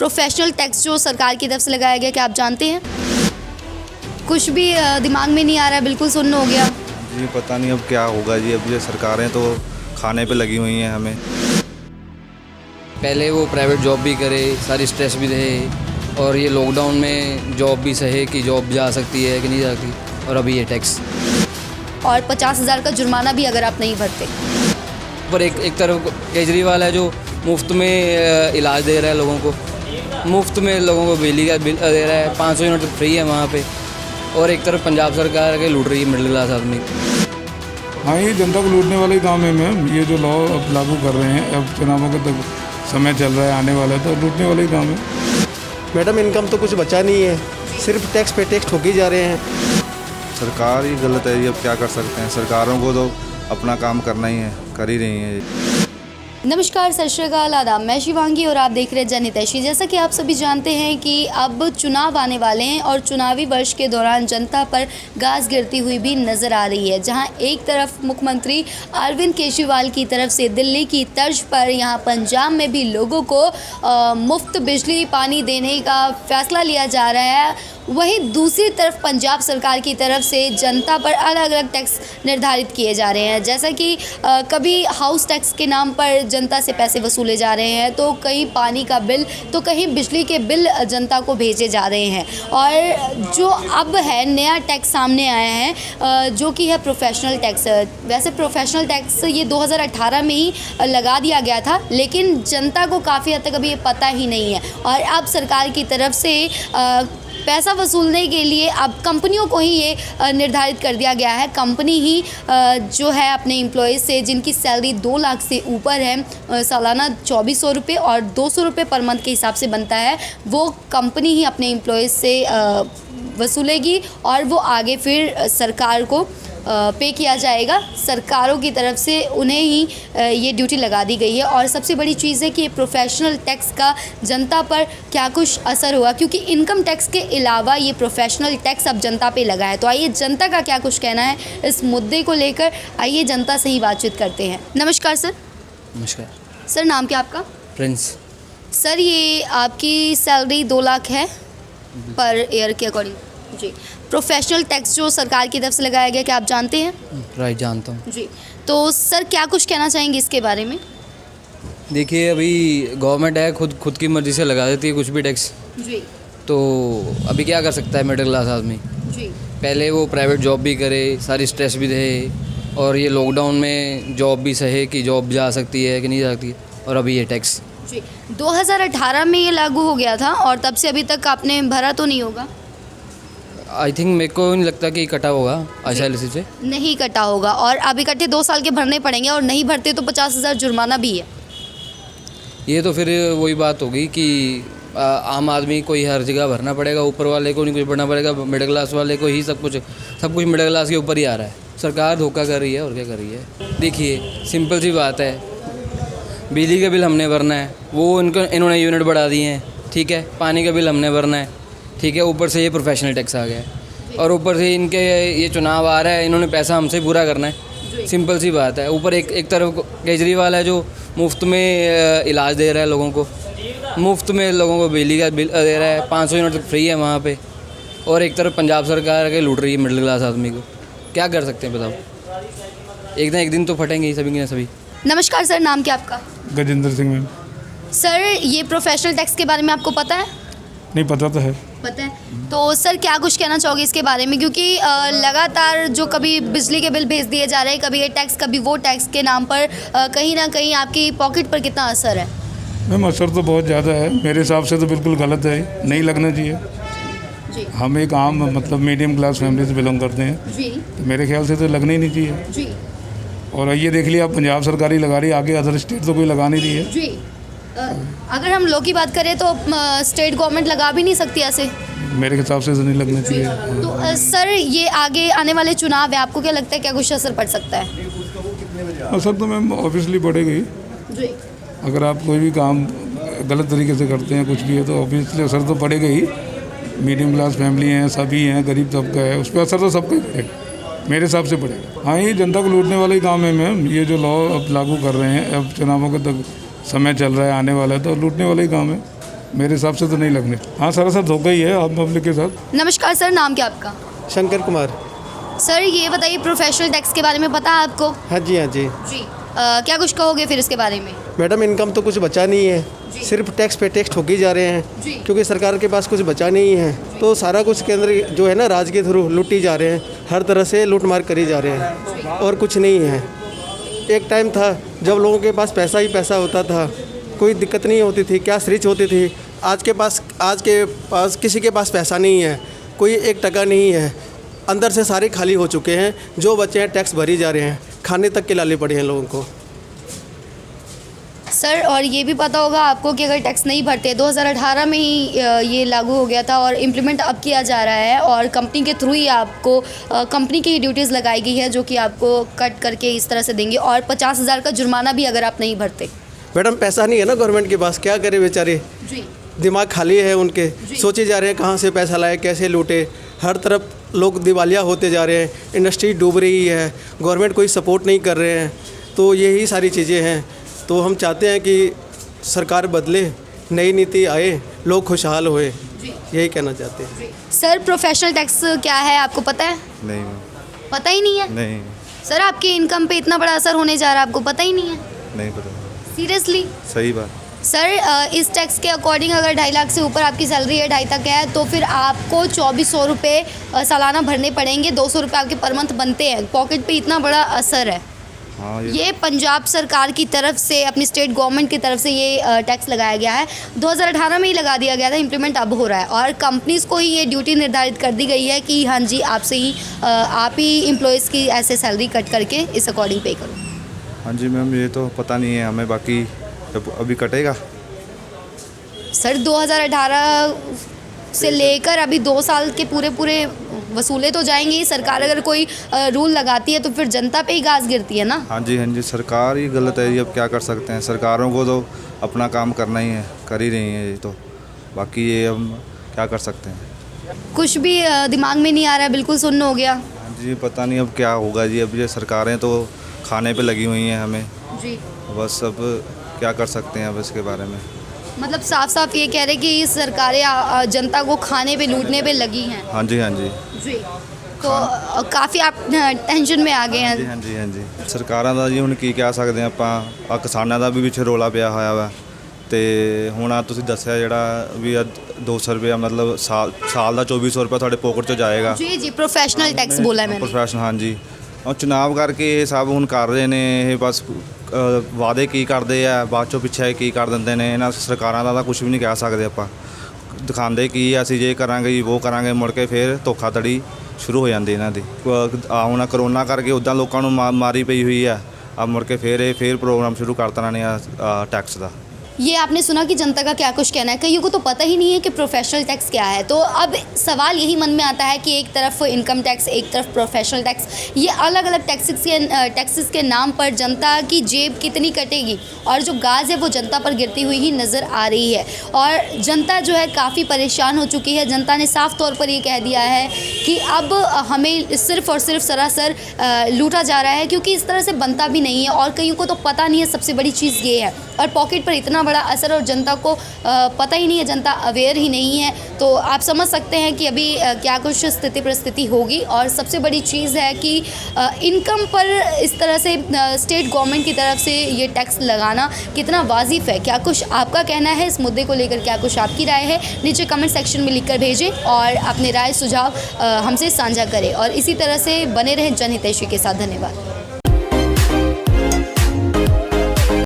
Professional tax जो सरकार की तरफ से लगाया गया, क्या आप जानते हैं? कुछ भी दिमाग में नहीं आ रहा है, बिल्कुल सुन्न हो गया। जी पता नहीं अब क्या होगा जी। अब ये सरकारें तो खाने पे लगी हुई हैं हमें। पहले वो प्राइवेट जॉब भी करे, सारी स्ट्रेस भी रहे, और ये लॉकडाउन में जॉब भी सहे कि जॉब जा सकती है कि नहीं जा सकती, और अभी ये टैक्स और 50,000 का जुर्माना भी अगर आप नहीं भरते। पर एक तरफ केजरीवाल है जो मुफ्त में इलाज दे रहा है लोगों को, मुफ्त में लोगों को बिजली का बिल दे रहा है, 500 यूनिट फ्री है वहाँ पे, और एक तरफ पंजाब सरकार के लूट रही है मिडिल क्लास आदमी। हाँ, ये जनता को लूटने वाला ही काम है मैम। ये जो लॉ अब लागू कर रहे हैं, अब चुनावों का तक समय चल रहा है, आने वाला है, तो लूटने वाला ही काम है। मैडम इनकम तो कुछ बचा नहीं है, सिर्फ टैक्स पे टैक्स ठोके जा रहे हैं। सरकार ही गलत है जी। अब क्या कर सकते हैं, सरकारों को तो अपना काम करना ही है, कर ही रही हैं जी। नमस्कार, सत श्री अकाल, आदाब। मैं शिवांगी और आप देख रहे हैं जनहितैषी। जैसा कि आप सभी जानते हैं कि अब चुनाव आने वाले हैं और चुनावी वर्ष के दौरान जनता पर गाज गिरती हुई भी नज़र आ रही है। जहां एक तरफ मुख्यमंत्री अरविंद केजरीवाल की तरफ से दिल्ली की तर्ज पर यहां पंजाब में भी लोगों को मुफ्त बिजली पानी देने का फैसला लिया जा रहा है, वहीं दूसरी तरफ पंजाब सरकार की तरफ से जनता पर अलग अलग टैक्स निर्धारित किए जा रहे हैं। जैसा कि कभी हाउस टैक्स के नाम पर जनता से पैसे वसूले जा रहे हैं, तो कहीं पानी का बिल, तो कहीं बिजली के बिल जनता को भेजे जा रहे हैं। और जो अब है नया टैक्स सामने आया है जो कि है प्रोफेशनल टैक्स। वैसे प्रोफेशनल टैक्स ये 2018 में ही लगा दिया गया था, लेकिन जनता को काफ़ी हद तक अभी ये पता ही नहीं है। और अब सरकार की तरफ से पैसा वसूलने के लिए अब कंपनियों को ही ये निर्धारित कर दिया गया है। कंपनी ही जो है अपने एम्प्लॉयज़ से, जिनकी सैलरी 2 लाख से ऊपर है, सालाना 2400 रुपये और 200 रुपये पर मंथ के हिसाब से बनता है, वो कंपनी ही अपने एम्प्लॉयज़ से वसूलेगी और वो आगे फिर सरकार को पे किया जाएगा। सरकारों की तरफ से उन्हें ही ये ड्यूटी लगा दी गई है। और सबसे बड़ी चीज़ है कि प्रोफेशनल टैक्स का जनता पर क्या कुछ असर हुआ, क्योंकि इनकम टैक्स के अलावा ये प्रोफेशनल टैक्स अब जनता पे लगा है। तो आइए जनता का क्या कुछ कहना है इस मुद्दे को लेकर, आइए जनता से ही बातचीत करते हैं। नमस्कार सर। नमस्कार सर, नाम क्या आपका? प्रिंस। सर, ये आपकी सैलरी 2 लाख है पर ईयर के अकॉर्डिंग जी। प्रोफेशनल टैक्स जो सरकार की तरफ से लगाया गया, क्या आप जानते हैं? राइट, जानता हूँ जी। तो सर क्या कुछ कहना चाहेंगे इसके बारे में? देखिए, अभी गवर्नमेंट है खुद की मर्ज़ी से लगा देती है कुछ भी टैक्स, जी तो अभी क्या कर सकता है मिडिल क्लास आदमी। जी। पहले वो प्राइवेट जॉब भी करे, सारी स्ट्रेस भी रहे, और ये लॉकडाउन में जॉब भी सहे कि जॉब जा सकती है कि नहीं जा सकती, और अभी ये टैक्स जी 2018 में ये लागू हो गया था और तब से अभी तक आपने भरा तो नहीं होगा? आई थिंक, मेरे को नहीं लगता कि कटा होगा ICICI से। नहीं कटा होगा, और अब इकट्ठे 2 साल के भरने पड़ेंगे, और नहीं भरते तो 50,000 जुर्माना भी है। ये तो फिर वही बात होगी कि आम आदमी को ही हर जगह भरना पड़ेगा, ऊपर वाले को नहीं कुछ भरना पड़ेगा, मिडिल क्लास वाले को ही सब कुछ मिडिल क्लास के ऊपर ही आ रहा है। सरकार धोखा कर रही है, और क्या कर रही है। देखिए, सिंपल सी बात है, बिजली का बिल हमने भरना है, वो इन्होंने यूनिट बढ़ा दिए हैं, ठीक है। पानी का बिल हमने भरना है, ठीक है। ऊपर से ये प्रोफेशनल टैक्स आ गया है, और ऊपर से इनके ये चुनाव आ रहा है, इन्होंने पैसा हमसे पूरा करना है। सिंपल सी बात है। ऊपर एक तरफ केजरीवाल है जो मुफ्त में इलाज दे रहा है लोगों को, मुफ्त में लोगों को बिजली का बिल दे रहा है, 500 यूनिट फ्री है वहाँ पे, और एक तरफ पंजाब सरकार के लूट रही है मिडिल क्लास आदमी को। क्या कर सकते हैं बताओ, एक दिन तो फटेंगे ही सभी के सभी। नमस्कार सर, नाम क्या आपका? गजेंद्र सिंह मैम। सर, ये प्रोफेशनल टैक्स के बारे में आपको पता है? नहीं, पता तो है। पता है। तो सर क्या कुछ कहना चाहोगे इसके बारे में, क्योंकि लगातार जो कभी बिजली के बिल भेज दिए जा रहे हैं, कभी ये टैक्स कभी वो टैक्स के नाम पर कहीं ना कहीं आपकी पॉकेट पर कितना असर है? मैम, असर तो बहुत ज़्यादा है। मेरे हिसाब से तो बिल्कुल गलत है, नहीं लगना चाहिए। जी हम एक आम मतलब मीडियम क्लास फैमिली से बिलोंग करते हैं, जी तो मेरे ख्याल से तो लगना ही नहीं चाहिए। जी। और ये देख लिया, आप पंजाब सरकार ही लगा रही है, आगे अदर स्टेट तो कोई लगा नहीं रही है। जी। अगर हम लोग की बात करें तो स्टेट गवर्नमेंट लगा भी नहीं सकती ऐसे? मेरे हिसाब से तो नहीं लगना चाहिए। तो सर, ये आगे आने वाले चुनाव है, आपको क्या लगता है क्या कुछ असर पड़ सकता है? असर तो मैम ऑब्वियसली पड़ेगा ही। जी। अगर आप कोई भी काम गलत तरीके से करते हैं, कुछ भी है, तो ऑब्वियसली असर तो पड़ेगा ही। मीडियम क्लास फैमिली हैं, सभी हैं, गरीब तबका है, उस पर असर तो सबको ही पड़ेगा, मेरे हिसाब से पड़ेगा। हाँ, ये जनता को लूटने वाला ही काम है मैम। ये जो लॉ अब लागू कर रहे हैं, अब चुनावों का तक समय चल रहा है, आने वाला है, तो लूटने वाला ही काम है। मेरे हिसाब से तो नहीं लगने। हाँ सरासर धोखा ही है आम पब्लिक के साथ। नमस्कार सर, नाम क्या आपका? शंकर कुमार। सर ये बताइए, प्रोफेशनल टैक्स के बारे में पता है आपको? हाँ जी, हाँ जी। जी। क्या कुछ कहोगे फिर इसके बारे में? मैडम, इनकम तो कुछ बचा नहीं है, सिर्फ टैक्स पे टैक्स ठोके जा रहे हैं जी। क्योंकि सरकार के पास कुछ बचा नहीं है। तो सारा कुछ के अंदर जो है ना, राज के थ्रू लूटी जा रहे हैं, हर तरह से लूट मार करी जा रहे हैं और कुछ नहीं है। एक टाइम था जब लोगों के पास पैसा ही पैसा होता था, कोई दिक्कत नहीं होती थी, क्या रिच होती थी। आज के पास किसी के पास पैसा नहीं है, कोई 1 टका नहीं है, अंदर से सारे खाली हो चुके हैं। जो बच्चे हैं टैक्स भरी जा रहे हैं, खाने तक के लाले पड़े हैं लोगों को। सर और ये भी पता होगा आपको कि अगर टैक्स नहीं भरते, 2018 में ही ये लागू हो गया था और इम्प्लीमेंट अब किया जा रहा है और कंपनी के थ्रू ही आपको कंपनी की ही ड्यूटीज़ लगाई गई है जो कि आपको कट करके इस तरह से देंगे और 50,000 का जुर्माना भी अगर आप नहीं भरते। मैडम, पैसा नहीं है ना गवर्नमेंट के पास, क्या करे बेचारे, जी। दिमाग खाली है उनके, सोचे जा रहे हैं कहाँ से पैसा लाए, कैसे लूटे। हर तरफ लोग दिवालिया होते जा रहे हैं, इंडस्ट्री डूब रही है, गवर्नमेंट कोई सपोर्ट नहीं कर रहे हैं। तो यही सारी चीज़ें हैं। तो हम चाहते हैं कि सरकार बदले, नई नीति आए, लोग खुशहाल होए, यही कहना चाहते हैं। सर प्रोफेशनल टैक्स क्या है आपको पता है? नहीं पता ही नहीं है? नहीं सर आपकी इनकम पे इतना बड़ा असर होने जा रहा है, आपको पता ही नहीं है? नहीं पता। सीरियसली? सही बात। सर इस टैक्स के अकॉर्डिंग अगर 2.5 लाख से ऊपर आपकी सैलरी है, 2.5 तक है, तो फिर आपको 2400 रुपये सालाना भरने पड़ेंगे। 200 रुपये आपके पर मंथ बनते हैं। पॉकेट पे इतना बड़ा असर है। हाँ, ये पंजाब सरकार की तरफ से, अपनी स्टेट गवर्नमेंट की तरफ से ये टैक्स लगाया गया है। 2018 में ही लगा दिया गया था, इम्प्लीमेंट अब हो रहा है और कंपनीज़ को ही ये ड्यूटी निर्धारित कर दी गई है कि हाँ जी आपसे ही आप ही एम्प्लॉयज़ की ऐसे सैलरी कट करके इस अकॉर्डिंग पे करो। हाँ जी मैम, ये तो पता नहीं है हमें, बाकी अभी कटेगा। सर 2018 से लेकर अभी 2 साल के पूरे वसूले तो जाएंगे ही। सरकार अगर कोई रूल लगाती है तो फिर जनता पे ही घास गिरती है ना। हाँ जी, सरकार ही गलत है, ये अब क्या कर सकते हैं। सरकारों को तो अपना काम करना ही है, कर ही रही है ये तो, बाकी ये हम क्या कर सकते हैं। कुछ भी दिमाग में नहीं आ रहा है, बिल्कुल सुन्न हो गया। हाँ जी, पता नहीं अब क्या होगा जी। अब ये सरकारें तो खाने पे लगी हुई हैं हमें जी। बस, अब क्या कर सकते हैं अब इसके बारे में। मतलब साफ साफ ये कह रहे कि ये सरकारें जनता को खाने पे लूटने पे लगी हैं। हाँ जी, हाँ जी जी। तो काफ़ी आप टेंशन में आ गए हैं। हाँ जी, हाँ जी। ਸਰਕਾਰਾਂ ਦਾ ਜੀ ਹੁਣ ਕੀ ਕਹਿ ਸਕਦੇ ਹਾਂ ਆਪਾਂ, ਆ ਕਿਸਾਨਾਂ ਦਾ ਵੀ ਵਿੱਚ ਰੋਲਾ ਪਿਆ ਹੋਇਆ ਵਾ ਤੇ ਹੁਣ ਆ ਤੁਸੀਂ ਦੱਸਿਆ ਜਿਹੜਾ ਵੀ 200 ਰੁਪਏ ਮਤਲਬ ਸਾਲ ਦਾ 2400 ਰੁਪਏ ਤੁਹਾਡੇ ਪੋਕਟ 'ਚੋਂ ਜਾਏਗਾ। जी जी, प्रोफेशनल टैक्स बोला है मैंने। ਪ੍ਰੋਫੈਸ਼ਨ ਹਾਂਜੀ, ਉਹ ਚੁਣਾਵ ਕਰਕੇ ਇਹ ਸਭ ਹੁਣ ਕਰ ਰਹੇ ਨੇ। ਇਹ ਬਸ ਵਾਅਦੇ ਕੀ ਕਰਦੇ ਆ, ਬਾਅਦ ਚੋਂ ਪਿੱਛੇ ਕੀ ਕਰ ਦਿੰਦੇ ਨੇ। ਇਹਨਾਂ ਸਰਕਾਰਾਂ ਦਾ ਤਾਂ ਕੁਝ ਵੀ ਨਹੀਂ ਕਹਿ ਸਕਦੇ ਆਪਾਂ। ਦਿਖਾਉਂਦੇ ਕੀ ਆ, ਅਸੀਂ ਜੇ ਕਰਾਂਗੇ ਜੀ ਉਹ ਕਰਾਂਗੇ, ਮੁੜ ਕੇ ਫਿਰ ਧੋਖਾਧੜੀ ਸ਼ੁਰੂ ਹੋ ਜਾਂਦੀ ਇਹਨਾਂ ਦੀ। ਆ ਹੁਣ ਕਰੋਨਾ ਕਰਕੇ ਉੱਦਾਂ ਲੋਕਾਂ ਨੂੰ ਮਾਰੀ ਪਈ ਹੋਈ ਆ, ਆ ਮੁੜ ਕੇ ਫਿਰ ਪ੍ਰੋਗਰਾਮ ਸ਼ੁਰੂ ਕਰਤਾ ਨੇ ਟੈਕਸ ਦਾ। ये आपने सुना कि जनता का क्या कुछ कहना है। कईयों को तो पता ही नहीं है कि प्रोफेशनल टैक्स क्या है। तो अब सवाल यही मन में आता है कि एक तरफ इनकम टैक्स, एक तरफ प्रोफेशनल टैक्स, ये अलग अलग टैक्सेस के नाम पर जनता की जेब कितनी कटेगी और जो गाज है वो जनता पर गिरती हुई ही नज़र आ रही है। और जनता जो है काफ़ी परेशान हो चुकी है। जनता ने साफ तौर पर ये कह दिया है कि अब हमें सिर्फ़ और सिर्फ सरासर लूटा जा रहा है, क्योंकि इस तरह से बनता भी नहीं है। और कईयों को तो पता नहीं है, सबसे बड़ी चीज़ ये है। और पॉकेट पर इतना बड़ा असर और जनता को पता ही नहीं है, जनता अवेयर ही नहीं है। तो आप समझ सकते हैं कि अभी क्या कुछ स्थिति परिस्थिति होगी। और सबसे बड़ी चीज़ है कि इनकम पर इस तरह से स्टेट गवर्नमेंट की तरफ से ये टैक्स लगाना कितना वाजिब है। क्या कुछ आपका कहना है इस मुद्दे को लेकर, क्या कुछ आपकी राय है, नीचे कमेंट सेक्शन में लिखकर भेजें और अपने राय सुझाव हमसे साझा करें। और इसी तरह से बने रहें जनहितैषी के साथ। धन्यवाद।